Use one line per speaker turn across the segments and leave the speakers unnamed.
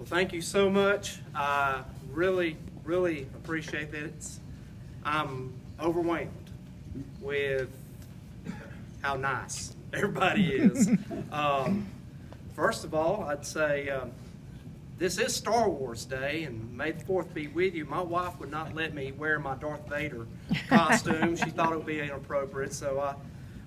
Well, thank you so much. I really appreciate that. I'm overwhelmed with how nice everybody is. First of all, I'd say this is Star Wars Day, and May the 4th be with you. My wife would not let me wear my Darth Vader costume. She thought it would be inappropriate.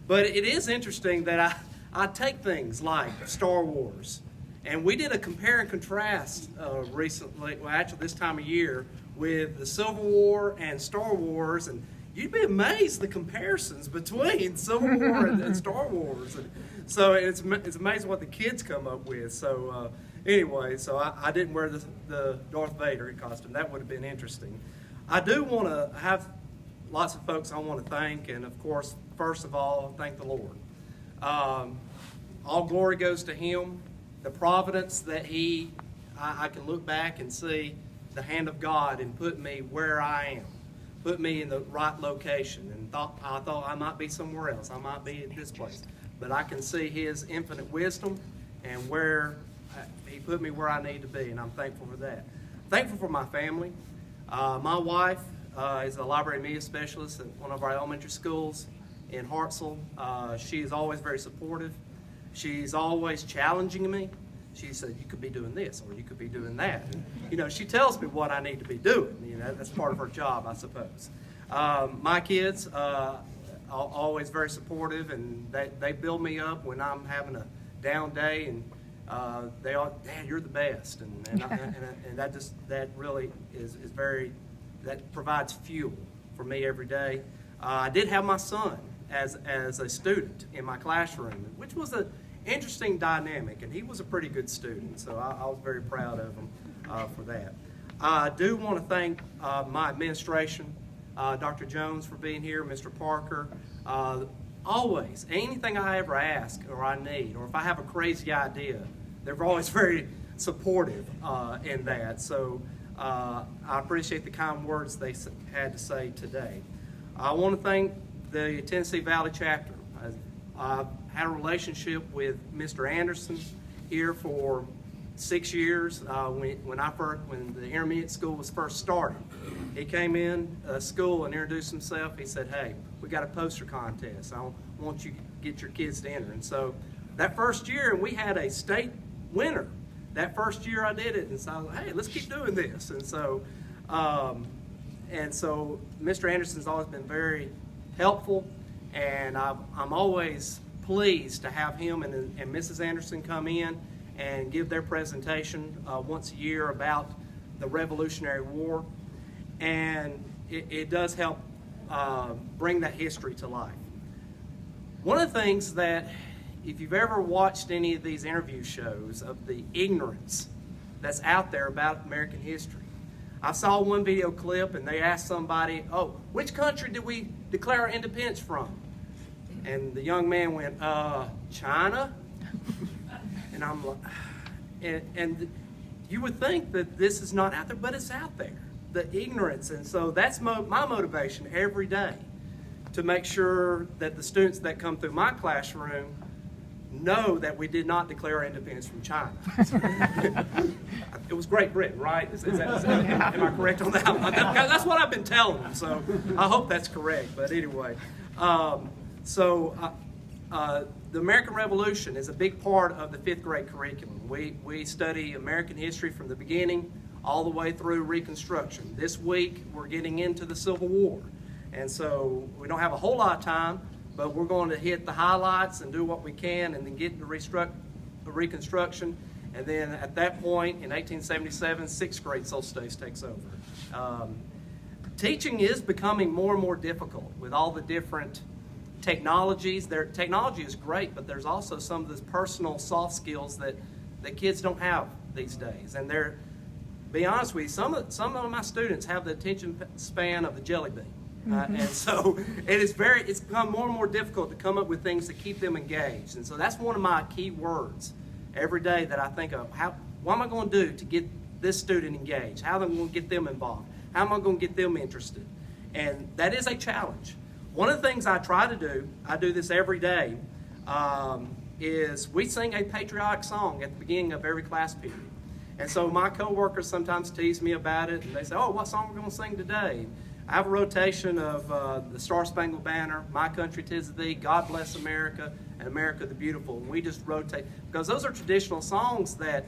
But it is interesting that I take things like Star Wars, and we did a compare and contrast recently, well, actually this time of year, with the Civil War and Star Wars, and you'd be amazed the comparisons between Civil War and Star Wars. And so it's amazing what the kids come up with. So anyway, so I didn't wear the Darth Vader costume. That would have been interesting. I do want to have lots of folks I want to thank, and of course, first of all, thank the Lord. All glory goes to Him. The providence that I can look back and see the hand of God and put me where I am, put me in the right location. And I thought I might be somewhere else. I might be at this place. But I can see His infinite wisdom and where He put me where I need to be, and I'm thankful for that. Thankful for my family. My wife is a library media specialist at one of our elementary schools in Huntsville. She is always very supportive. She's always challenging me. She said, you could be doing this, or you could be doing that. And, she tells me what I need to be doing. That's part of her job, I suppose. My kids are always very supportive, and they build me up when I'm having a down day, and they all, Dad, you're the best. And that really is very, that provides fuel for me every day. I did have my son as a student in my classroom, which was an interesting dynamic, and he was a pretty good student, so I was very proud of him for that. I do want to thank my administration, Dr. Jones for being here, Mr. Parker. Always, anything I ever ask or I need, or if I have a crazy idea, they're always very supportive in that. So I appreciate the kind words they had to say today. I want to thank the Tennessee Valley chapter. I've had a relationship with Mr. Anderson here for 6 years. When the intermediate school was first started, he came in school and introduced himself. He said, "Hey, we got a poster contest. I want you to get your kids to enter." And so that first year, and we had a state winner. That first year I did it, and so I was like, "Hey, let's keep doing this." And so Mr. Anderson's always been very helpful, and I'm always pleased to have him and Mrs. Anderson come in and give their presentation once a year about the Revolutionary War, and it does help bring that history to life. One of the things that, if you've ever watched any of these interview shows of the ignorance that's out there about American history, I saw one video clip and they asked somebody, "Oh, which country did we declare our independence from?" And the young man went, "China?" And I'm like, and you would think that this is not out there, but it's out there, the ignorance. And so that's my motivation every day, to make sure that the students that come through my classroom know that we did not declare our independence from China. It was Great Britain, right? Am I correct on that one? That's what I've been telling them, so I hope that's correct. But anyway, the American Revolution is a big part of the 5th grade curriculum. We study American history from the beginning all the way through Reconstruction. This week, we're getting into the Civil War. And so we don't have a whole lot of time, but we're going to hit the highlights and do what we can and then get into Reconstruction. And then at that point, in 1877, 6th grade solstice takes over. Teaching is becoming more and more difficult with all the different technologies. Technology is great, but there's also some of those personal soft skills that kids don't have these days. And be honest with you, some of my students have the attention span of the jelly bean. And so it's become more and more difficult to come up with things to keep them engaged. And so that's one of my key words every day that I think of. What am I going to do to get this student engaged? How am I going to get them involved? How am I going to get them interested? And that is a challenge. One of the things I try to do, I do this every day, is we sing a patriotic song at the beginning of every class period. And so my coworkers sometimes tease me about it, and they say, oh, what song are we going to sing today? I have a rotation of the Star Spangled Banner, My Country 'Tis of Thee, God Bless America, and America the Beautiful. And we just rotate, because those are traditional songs that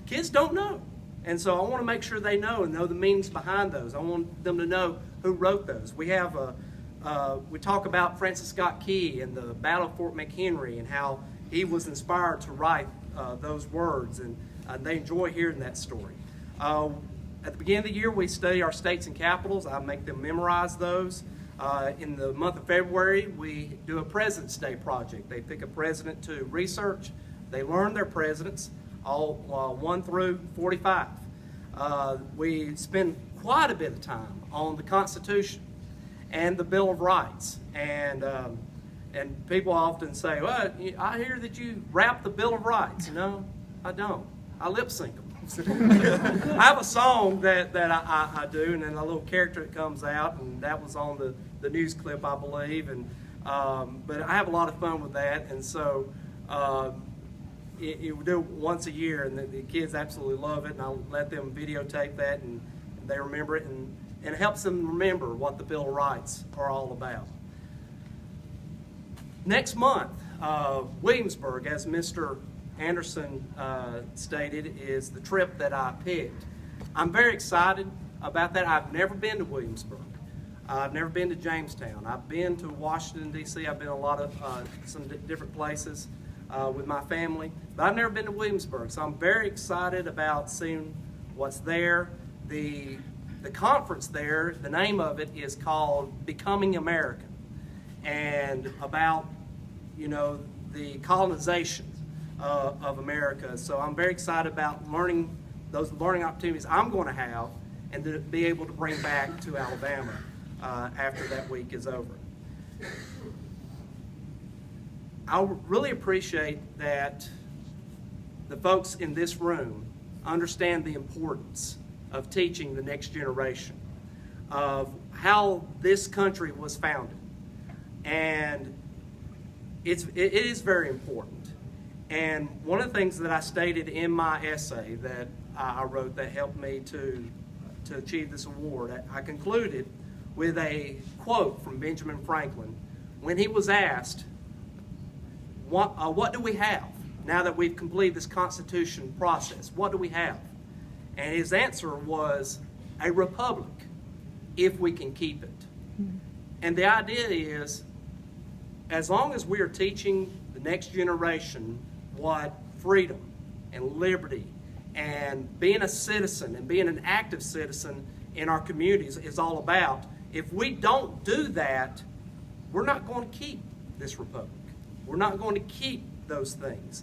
kids don't know. And so I want to make sure they know and know the meanings behind those. I want them to know who wrote those. We talk about Francis Scott Key and the Battle of Fort McHenry and how he was inspired to write those words, and they enjoy hearing that story. At the beginning of the year, we study our states and capitals. I make them memorize those. In the month of February, we do a President's Day project. They pick a president to research. They learn their presidents, all 1 through 45. We spend quite a bit of time on the Constitution and the Bill of Rights. And people often say, well, I hear that you rap the Bill of Rights. No, I don't. I lip sync them. I have a song that I do, and then a little character that comes out, and that was on the news clip, I believe. And but I have a lot of fun with that, and so we do it once a year, and the kids absolutely love it, and I'll let them videotape that, and they remember it, and it helps them remember what the Bill of Rights are all about. Next month, Williamsburg, as Mr. Anderson stated, is the trip that I picked. I'm very excited about that. I've never been to Williamsburg. I've never been to Jamestown. I've been to Washington, D.C. I've been a lot of some different places with my family, but I've never been to Williamsburg. So I'm very excited about seeing what's there. The conference there, the name of it is called Becoming American, and about, the colonization of America. So I'm very excited about those learning opportunities I'm going to have, and to be able to bring back to Alabama after that week is over. I really appreciate that the folks in this room understand the importance of teaching the next generation of how this country was founded. And it is very important. And one of the things that I stated in my essay that I wrote that helped me to achieve this award, I concluded with a quote from Benjamin Franklin when he was asked, what do we have now that we've completed this Constitution process? What do we have? And his answer was a republic, if we can keep it. And the idea is, as long as we are teaching the next generation what freedom and liberty and being a citizen and being an active citizen in our communities is all about, if we don't do that, we're not going to keep this republic. We're not going to keep those things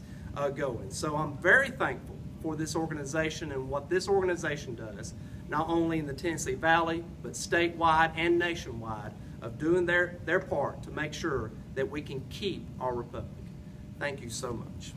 going. So I'm very thankful for this organization and what this organization does, not only in the Tennessee Valley, but statewide and nationwide, of doing their part to make sure that we can keep our republic. Thank you so much.